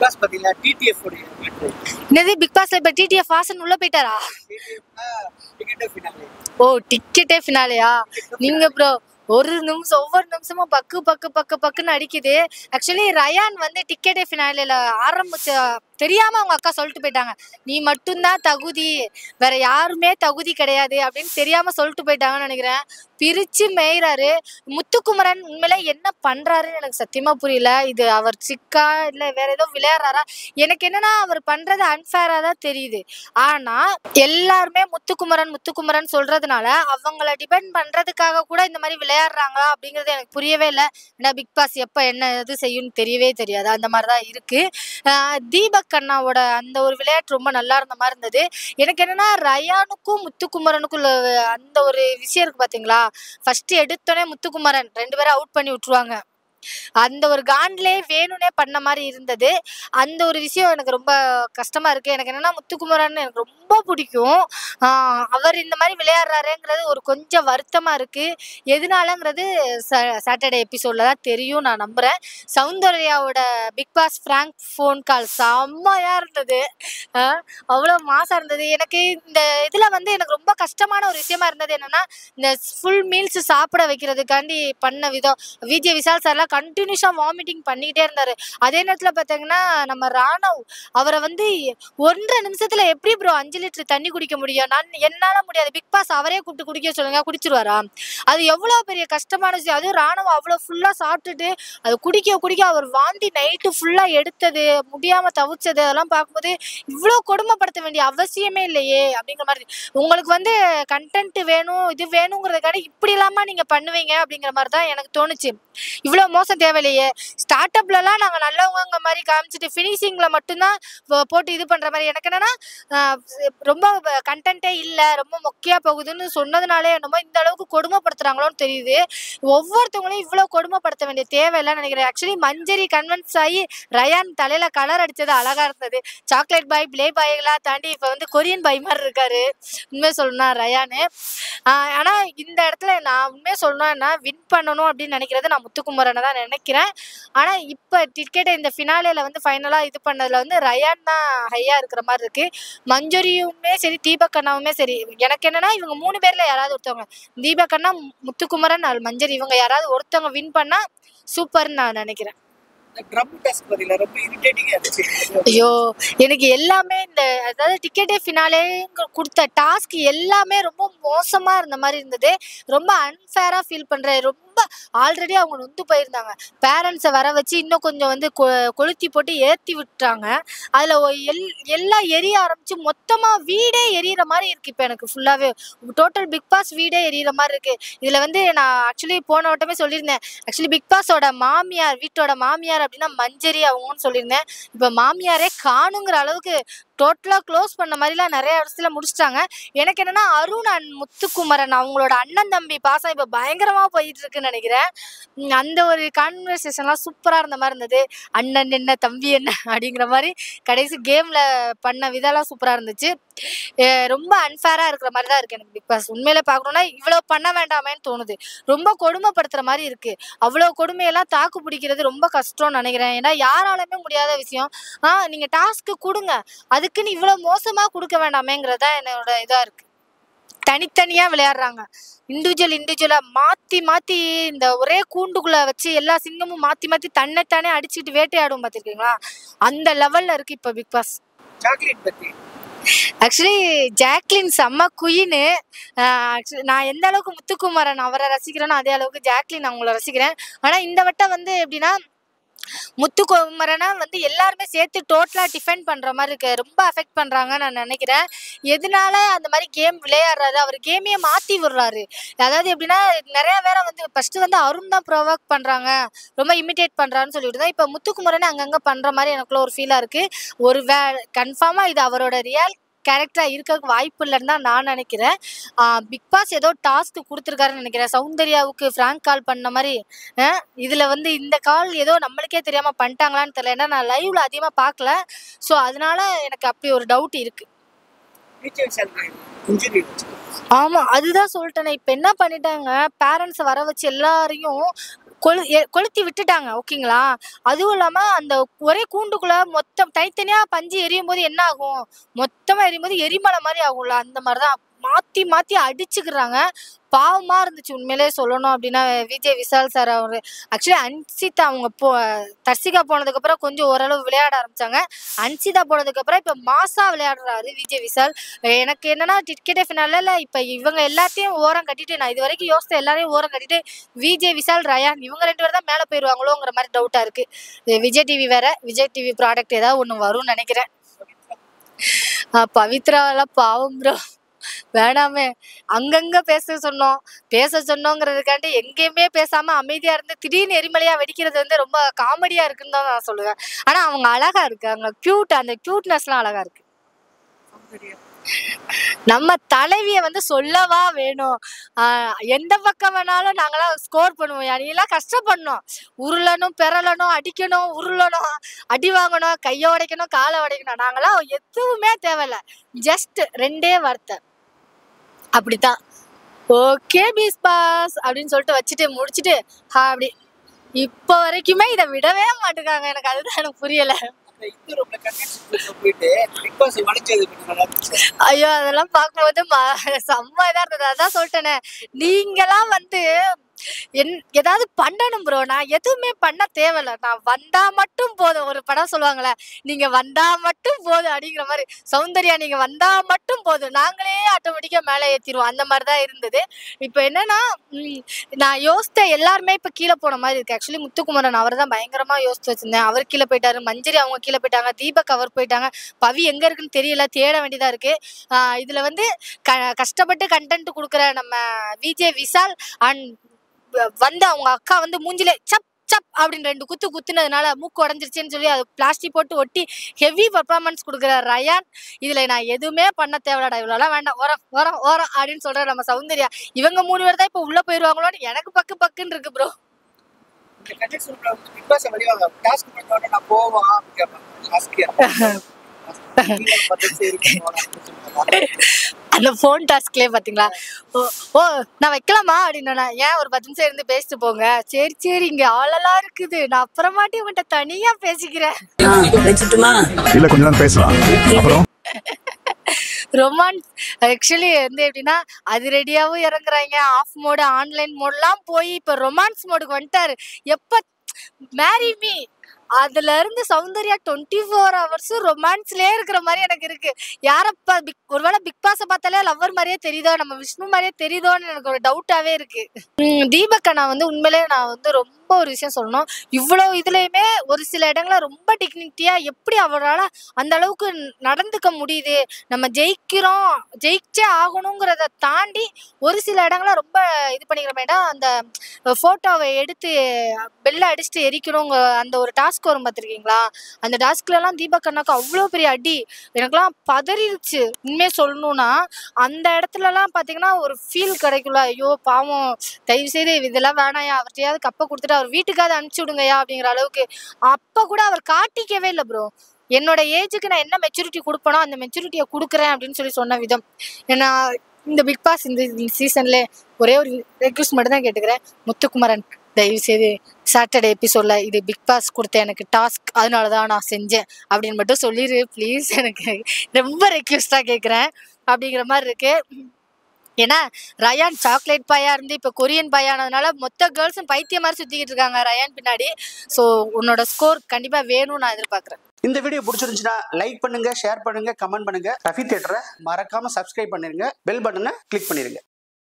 Pass பாத்தீங்களா TTF உடைய என்னது பிக் பாஸ்ல இப்ப டிடிஎஃப் வாசன் உள்ள போயிட்டாரா? டிடிஎஃப்னா டிக்கெட் ஃபினாலே. ஓ டிக்கெட்டே ஃபினாலேயா? நீங்க ப்ரோ ஒரு நிமிஷம் ஒவ்வொரு நிமிஷமும் பக்கு பக்கு பக்கு பக்குன்னு அடிக்குது. ஆக்சுவலி ரயான் வந்து டிக்கெட்டே ஃபினாலேல ஆரம்பிச்ச தெரியாம அவங்க அக்கா சொல்லிட்டு போயிட்டாங்க, நீ மட்டும்தான் தகுதி, வேற யாருமே தகுதி கிடையாது அப்படின்னு தெரியாம சொல்லிட்டு போயிட்டாங்கன்னு நினைக்கிறேன். பிரிச்சு மேய்றாரு. முத்துக்குமரன் உண்மையில என்ன பண்றாருன்னு எனக்கு சத்தியமா புரியல. இது அவர் சிக்கா இல்ல வேற ஏதோ விளையாடுறாரா? எனக்கு என்னன்னா அவர் பண்றது அன்ஃபேரா தான் தெரியுது. ஆனா எல்லாருமே முத்துக்குமரன் முத்துக்குமரன் சொல்றதுனால அவங்கள டிபெண்ட் பண்றதுக்காக கூட இந்த மாதிரி விளையாடுறாங்களா அப்படிங்கிறது எனக்கு புரியவே இல்லை. ஏன்னா பிக் பாஸ் எப்ப என்ன இது செய்யும்னு தெரியவே தெரியாது. அந்த மாதிரிதான் இருக்கு. தீபக் அண்ணாவோட அந்த ஒரு விளையாட்டு ரொம்ப நல்லா இருந்த மாதிரி இருந்தது. எனக்கு என்னன்னா ரயானுக்கும் முத்துக்குமரனுக்கும் உள்ள அந்த ஒரு விஷயம் இருக்கு பாத்தீங்களா? ஃபர்ஸ்ட் எடுத்தோடனே முத்துக்குமரன் 2 பேரும் அவுட் பண்ணி விட்டுருவாங்க. அந்த ஒரு காண்ட்லே வேணும்னே பண்ண மாதிரி இருந்தது. அந்த ஒரு விஷயம் எனக்கு ரொம்ப கஷ்டமா இருக்கு. எனக்கு என்னன்னா முத்துக்குமரன் எனக்கு ரொம்ப பிடிக்கும். அவர் இந்த மாதிரி விளையாடுறாருங்கிறது ஒரு கொஞ்சம் வருத்தமா இருக்கு. எதனாலங்கிறது சாட்டர்டே எபிசோட்ல தான் தெரியும் நான் நம்புறேன். சௌந்தர்யாவோட big boss prank phone call செம்மையா இருந்தது. அவ்வளோ மாசா இருந்தது. எனக்கு இந்த இதுல வந்து எனக்கு ரொம்ப கஷ்டமான ஒரு விஷயமா இருந்தது என்னன்னா, இந்த ஃபுல் மீல்ஸ் சாப்பிட வைக்கிறதுக்காண்டி பண்ண விதம். விஜய் விஷால் சார்லாம் கண்டினியூஸா வாமிட்டிங் பண்ணிக்கிட்டே இருந்தாரு. அதே நேரத்துல பாத்தீங்கன்னா நம்ம ராணவ் அவரை வந்து 1.5 நிமிஷத்துல எப்படி ப்ரோ 5 லிட்டர் தண்ணி குடிக்க முடியும்? என்னால முடியாது. பிக் பாஸ் அவரே கூப்பிட்டு குடிக்க சொல்லுங்க, குடிச்சிருவாரா? அது எவ்வளவு பெரிய கஷ்டமான விஷயம். அதுவும் ராணவ் அவ்வளவு ஃபுல்லா சாப்பிட்டுட்டு அது குடிக்க குடிக்க அவர் வாந்தி நைட்டு ஃபுல்லா எடுத்தது, முடியாம தவிச்சது, அதெல்லாம் பார்க்கும்போது இவ்வளவு கொடுமைப்படுத்த வேண்டிய அவசியமே இல்லையே அப்படிங்கிற மாதிரி. உங்களுக்கு வந்து கண்டென்ட் வேணும் இது வேணுங்கிறதுக்காக இப்படி இல்லாம நீங்க பண்ணுவீங்க அப்படிங்கிற மாதிரி தான் எனக்கு தோணுச்சு. இவ்வளவு மோசம் தேவையில்லையே. ஸ்டார்ட் அப்லலாம் நாங்க நல்லவங்க மாதிரி காமிச்சிட்டு ஃபினிஷிங்ல மட்டும்தான் போட்டு இது பண்ற மாதிரி. எனக்கு என்னன்னா ரொம்ப கண்டென்ட்டே இல்லை, ரொம்ப மொக்கையா போகுதுன்னு சொன்னதுனாலே என்னமோ இந்த அளவுக்கு கொடுமைப்படுத்துறாங்களோன்னு தெரியுது. ஒவ்வொருத்தவங்களையும் இவ்வளவு கொடுமைப்படுத்த வேண்டிய தேவையில்லைன்னு நினைக்கிறேன். ஆக்சுவலி மஞ்சரி கன்வின்ஸ் ஆகி ரயான் தலையில கலர் அடிச்சது அழகா இருந்தது. சாக்லேட் பாய் பிளே பாய்லாம் தாண்டி இப்ப வந்து கொரியன் பாய் மாதிரி இருக்காரு உண்மையை சொல்லணும்னா ரயானு. ஆனா இந்த இடத்துல நான் உண்மையை சொல்லணும்னா வின் பண்ணணும் அப்படின்னு நினைக்கிறது நான் முத்துக்குமரனை தான் நினைக்கிறேன். ஆனா இப்ப டிக்கெட்டை இந்த ஃபினாலேல வந்து ஃபைனலா இது பண்ணதுல வந்து ரயான் தான் ஹையா இருக்கிற மாதிரி இருக்கு. மஞ்சரியுமே சரி தீபக் அண்ணாவுமே சரி. எனக்கு என்னன்னா இவங்க 3 பேர்ல யாராவது ஒருத்தவங்க, தீபக் அண்ணா முத்துக்குமரன் மஞ்சரி, இவங்க யாராவது ஒருத்தவங்க வின் பண்ணா சூப்பர்ன்னு நான் நினைக்கிறேன். ஐயோ எனக்கு எல்லாமே இந்த அதாவது டிக்கெட்டே ஃபினாலே கொடுத்த டாஸ்க் எல்லாமே ரொம்ப மோசமா இருந்த மாதிரி இருந்தது. ரொம்ப அன்ஃபேரா ஃபீல் பண்றேன். ரொம்ப ஆல்ரெடி அவங்க நொந்து போயிருந்தாங்க. பேரண்ட்ஸை வர வச்சு இன்னும் கொஞ்சம் வந்து கொளுத்தி போட்டு ஏற்றி விட்டுறாங்க. அதுல எல்லாம் எரிய ஆரம்பிச்சு மொத்தமா வீடே எரியிற மாதிரி இருக்கு. இப்போ எனக்கு ஃபுல்லாவே டோட்டல் பிக் பாஸ் வீடே எரியிற மாதிரி இருக்கு. இதுல வந்து நான் ஆக்சுவலி போன வட்டமே சொல்லியிருந்தேன். ஆக்சுவலி பிக் பாஸோட மாமியார் வீட்டோட மாமியார் அப்படின்னா மஞ்சரி அவங்கன்னு சொல்லியிருந்தேன். இப்போ மாமியாரே காணுங்கிற அளவுக்கு டோட்டலா க்ளோஸ் பண்ண மாதிரிலாம் நிறைய இடத்துல முடிச்சிட்டாங்க. எனக்கு என்னன்னா அருண் அண்ட் முத்துக்குமரன் அவங்களோட அண்ணன் தம்பி பாசம் இப்போ பயங்கரமா போயிட்டு இருக்குன்னு நினைக்கிறேன். அந்த ஒரு கான்வர்சேஷன்லாம் சூப்பரா இருந்த மாதிரி இருந்தது. அண்ணன் என்ன தம்பி என்ன அப்படிங்கிற மாதிரி கடைசி கேம்ல பண்ண விதெல்லாம் சூப்பரா இருந்துச்சு. ரொம்ப அன்ஃபேரா இருக்கிற மாதிரி தான் இருக்கு எனக்கு பிக் பாஸ். உண்மையில பார்க்கணும்னா இவ்வளவு பண்ண வேண்டாமேன்னு தோணுது. ரொம்ப கொடுமைப்படுத்துற மாதிரி இருக்கு. அவ்வளவு கொடுமையெல்லாம் தாக்கு பிடிக்கிறது ரொம்ப கஷ்டம்னு நினைக்கிறேன். ஏன்னா யாராலுமே முடியாத விஷயம். நீங்க டாஸ்க்கு கொடுங்க, அதுக்குன்னு இவ்வளவு மோசமா கொடுக்க வேண்டாமேங்கிறதா என்னோட இதா இருக்கு. தனித்தனியா விளையாடுறாங்க. இண்டிவிஜுவலா மாத்தி மாத்தி இந்த ஒரே கூண்டுக்குள்ள வச்சு எல்லா சிங்கமும் மாத்தி மாத்தி தன்னைத்தானே அடிச்சுட்டு வேட்டையாடும் பாத்திருக்கீங்களா? அந்த லெவல்ல இருக்கு இப்ப பிக் பாஸ். ஆக்சுவலி ஜாக்லின் செம்ம குயின்னு. நான் எந்த அளவுக்கு முத்துக்குமரன் அவரை ரசிக்கிறேனோ அதே அளவுக்கு ஜாக்லின் அவங்கள ரசிக்கிறேன். ஆனா இந்த வட்டம் வந்து எப்படின்னா முத்துக்குமரனை வந்து எல்லாருமே சேர்த்து டோட்டலா டிஃபெண்ட் பண்ற மாதிரி இருக்கு. ரொம்ப அஃபெக்ட் பண்றாங்கன்னு நான் நினைக்கிறேன். எதனால அந்த மாதிரி கேம் விளையாடுறாரு, அவர் கேமையே மாத்தி விடுறாரு. அதாவது எப்படின்னா நிறைய பேரை வந்து ஃபர்ஸ்ட் வந்து அருண் தான் ப்ரொவோக் பண்றாங்க, ரொம்ப இமிட்டேட் பண்றான்னு சொல்லிட்டு தான் இப்ப முத்துக்குமரனை அங்கங்க பண்ற மாதிரி எனக்குள்ள ஒரு ஃபீலா இருக்கு. ஒரு கன்ஃபார்மா இது அவரோட ரியல் கேரக்டரா இருக்க வாய்ப்பு இல்லைன்னு தான் நான் நினைக்கிறேன். பிக் பாஸ் ஏதோ டாஸ்க் கொடுத்துருக்காருன்னு நினைக்கிறேன். சௌந்தர்யாவுக்கு பிராங்க் கால் பண்ண மாதிரி இதுல வந்து இந்த கால் ஏதோ நம்மளுக்கே தெரியாம பண்ணிட்டாங்களான்னு தெரியல. ஏன்னா நான் லைவ்ல அதிகமா பார்க்கல. ஸோ அதனால எனக்கு அப்படி ஒரு டவுட் இருக்கு. ஆமா அதுதான் சொல்லிட்டேனே. இப்ப என்ன பண்ணிட்டாங்க, பேரண்ட்ஸ் வர வச்சு எல்லாரையும் கொளுத்தி விட்டுட்டாங்க. ஓகேங்களா? அதுவும் இல்லாம அந்த ஒரே கூண்டுக்குள்ள மொத்தம் தனித்தனியா பஞ்சு எரியும் போது என்ன ஆகும்? மொத்தமா எரியும்போது எரிமலை மாதிரி ஆகும்ல, அந்த மாதிரிதான் மாத்தி மாத்தி அடிச்சுக்கிறாங்க. பாவமா இருந்துச்சு உண்மையிலே சொல்லணும் அப்படின்னா. விஜய் விஷால் சார் அவரு ஆக்சுவலி அன்சிதா அவங்க தர்சிகா போனதுக்கு அப்புறம் கொஞ்சம் ஓரளவு விளையாட ஆரம்பிச்சாங்க. அன்சிதா போனதுக்கு அப்புறம் இப்ப மாசா விளையாடுறாரு விஜய் விஷால். எனக்கு என்னன்னா டிக்கெட்டே ஃபினால இப்ப இவங்க எல்லாத்தையும் ஓரம் கட்டிட்டு, நான் இது வரைக்கும் யோசித்த எல்லாரையும் ஓரம் கட்டிட்டு விஜய் விஷால் ரயான் இவங்க 2 பேரும் தான் மேல போயிருவாங்களோங்கிற மாதிரி டவுட்டா இருக்கு. விஜய் டிவி வேற, விஜய் டிவி ப்ராடக்ட் ஏதாவது ஒண்ணு வரும்னு நினைக்கிறேன். பவித்ரா எல்லாம் பாவம் ப்ரோ, வேணாமே. அங்கங்க பேச சொன்னோங்கிறதுக்காண்டி எங்கேயுமே பேசாம அமைதியா இருந்து திடீர்னு எரிமலையா வெடிக்கிறது வந்து ரொம்ப காமெடியா இருக்குன்னு தான் நான் சொல்லுவேன். ஆனா அவங்க அழகா இருக்காங்க, அந்த கியூட்னஸ் எல்லாம் அழகா இருக்கு. நம்ம தலைவிய வந்து சொல்லவா வேணும்? எந்த பக்கம் வேணாலும் நாங்களாம் ஸ்கோர் பண்ணுவோம். நீலாம் கஷ்டப்படணும், உருளணும், பெறலணும், அடிக்கணும், உருளணும், அடி வாங்கணும், கையை உடைக்கணும், காலை உடைக்கணும். நாங்களாம் எதுவுமே தேவையில்ல, ஜஸ்ட் 2 வார்த்தை அப்படித்தான். ஓகே பீஸ்பாஸ் அப்படின்னு சொல்லிட்டு வச்சுட்டு முடிச்சுட்டு அப்படி இப்ப வரைக்குமே இதை விடவே மாட்டுக்காங்க. எனக்கு அதுதான் எனக்கு புரியல. ஐயோ அதெல்லாம் பார்க்கும்போது செம்ம இதா இருந்தது. அதான் சொல்லிட்டேனே, நீங்களாம் வந்து ஏதாவது பண்ணணும் ப்ரோ. நான் எதுவுமே பண்ண தேவையில்ல, நான் வந்தா மட்டும் போதும். ஒரு படம் சொல்லுவாங்களே, நீங்க வந்தா மட்டும் போதும் அப்படிங்கிற மாதிரி. சௌந்தர்யா நீங்க வந்தா மட்டும் போதும், நாங்களே ஆட்டோமேட்டிக்கா மேலே ஏத்திடுவோம். அந்த மாதிரிதான் இருந்தது. இப்ப என்னன்னா நான் யோசித்த எல்லாருமே இப்ப கீழே போன மாதிரி இருக்கு. ஆக்சுவலி முத்துக்குமரன் அவர் தான் பயங்கரமா யோசிச்சு வச்சிருந்தேன். அவர் கீழே போயிட்டாரு, மஞ்சரி அவங்க கீழே போயிட்டாங்க, தீபக் அவர் போயிட்டாங்க, பவி எங்க இருக்குன்னு தெரியல, தேட வேண்டியதா இருக்கு. இதுல வந்து கஷ்டப்பட்டு கண்டென்ட் கொடுக்குற நம்ம விஜய் விஷால் அண்ட் வந்து அவங்க அக்கா வந்து மூஞ்சிலே சப் சப் அப்படின்னு 2 குத்து குத்துனதுனால மூக்கு உடஞ்சிருச்சுன்னு சொல்லி அது பிளாஸ்டிக் போட்டு ஒட்டி ஹெவி பர்ஃபார்மன்ஸ் கொடுக்குற ரயான். இதுல நான் எதுவுமே பண்ண தேவையில்லடா, இவ்வளோலாம் வேண்டாம், ஓரம் அப்படின்னு சொல்ற நம்ம சௌந்தர்யா. இவங்க 3 பேர் தான் இப்ப உள்ள போயிருவாங்களோன்னு எனக்கு பக்குன்னு இருக்கு ப்ரோ. அந்த போன் டாஸ்க்லயே பாத்தீங்களா, ஓ நான் வைக்கலாமா அப்படின்னு. ஏன் ஒரு 10 நிமிஷம் இருந்து பேசிட்டு போங்க. சரி இங்க ஆளெல்லாம் இருக்குது, நான் அப்புறமாட்டி உங்கள்கிட்ட தனியா பேசிக்கிறேன். இல்ல கொஞ்ச நேரம் பேசலாம். அப்புறம் ரொமான்ஸ் ஆக்சுவலி வந்து எப்படின்னா, அது ரெடியாவும் இறங்குறாங்க, ஆஃப் மோடு ஆன்லைன் மோட்லாம் போய் இப்ப ரொமான்ஸ் மோடுக்கு வந்துட்டாரு. எப்ப மேரி மீ அதுல இருந்து சௌந்தர்யா 24 hours ரொமான்ஸ்லயே இருக்கிற மாதிரி எனக்கு இருக்கு. யாரப்பா ஒருவேளை பிக் பாஸ பார்த்தாலே லவ்வர் மாதிரியே தெரியுதோ, நம்ம விஷ்ணு மாதிரியே தெரியுதோன்னு எனக்கு ஒரு டவுட்டாவே இருக்கு. தீபக் அண்ணா வந்து உண்மையிலேயே நான் வந்து ரொம்ப ஒரு விஷயம் சொல்லணும். இவ்வளவு இதுலயுமே ஒரு சில இடங்கள ரொம்ப டிக்னிட்டியா எப்படி அவரால் அந்த அளவுக்கு நடந்துக்க முடியுது. நம்ம ஜெயிச்சே ஆகணுங்கிறத தாண்டி ஒரு சில இடங்கள ரொம்ப இது பண்ணிக்கிற மாட்டா. அந்த போட்டோவை எடுத்து பெல்ல அடிச்சுட்டு எரிக்கணுங்க அந்த ஒரு டாஸ்க் வரும் பார்த்துருக்கீங்களா? அந்த டாஸ்க்ல எல்லாம் தீபக் அண்ணாக்கு அவ்வளோ பெரிய அடி, எனக்குலாம் பதறிடுச்சு. உண்மையே சொல்லணும்னா அந்த இடத்துல எல்லாம் பாத்தீங்கன்னா ஒரு ஃபீல் கிடைக்கும்ல, ஐயோ பாவம், தயவு செய்து இதெல்லாம் வேணாயா, அவர்கிட்டயாவது கப்பை கொடுத்துட்டு அவர் வீட்டுக்காவது அனுப்பிச்சு விடுங்கயா அப்படிங்கிற அளவுக்கு. அப்ப கூட அவர் காட்டிக்கவே இல்லை ப்ரோ. என்னோட ஏஜுக்கு நான் என்ன மெச்சூரிட்டி கொடுப்பனோ அந்த மெச்சூரிட்டியை கொடுக்குறேன் அப்படின்னு சொல்லி சொன்ன விதம். ஏன்னா இந்த பிக் பாஸ் இந்த சீசன்ல ஒரே ஒரு ரெக்வஸ்ட் மட்டும் தான் கேட்டுக்கிறேன், முத்துக்குமரன் தயவு செய்து சாட்டர்டே எபிசோட்ல இது பிக் பாஸ் கொடுத்த எனக்கு டாஸ்க், அதனாலதான் நான் செஞ்சேன் அப்படின்னு மட்டும் சொல்லிடு ப்ளீஸ். எனக்கு ரொம்ப ரெக்வஸ்டா கேட்குறேன் அப்படிங்கிற மாதிரி இருக்கு. ஏன்னா ரயான் சாக்லேட் பாயா இருந்து இப்போ கொரியன் பாயானதுனால மொத்த கேர்ள்ஸும் பைத்தியம் மாதிரி சுத்திக்கிட்டு இருக்காங்க ரயான் பின்னாடி. ஸோ உன்னோட ஸ்கோர் கண்டிப்பா வேணும்னு நான் எதிர்பார்க்குறேன். இந்த வீடியோ பிடிச்சிருந்துச்சுன்னா லைக் பண்ணுங்க, ஷேர் பண்ணுங்க, கமெண்ட் பண்ணுங்க. ரஃபி தியேட்டரை மறக்காம சப்ஸ்கிரைப் பண்ணிருங்க, பெல் பட்டனை கிளிக் பண்ணிருங்க.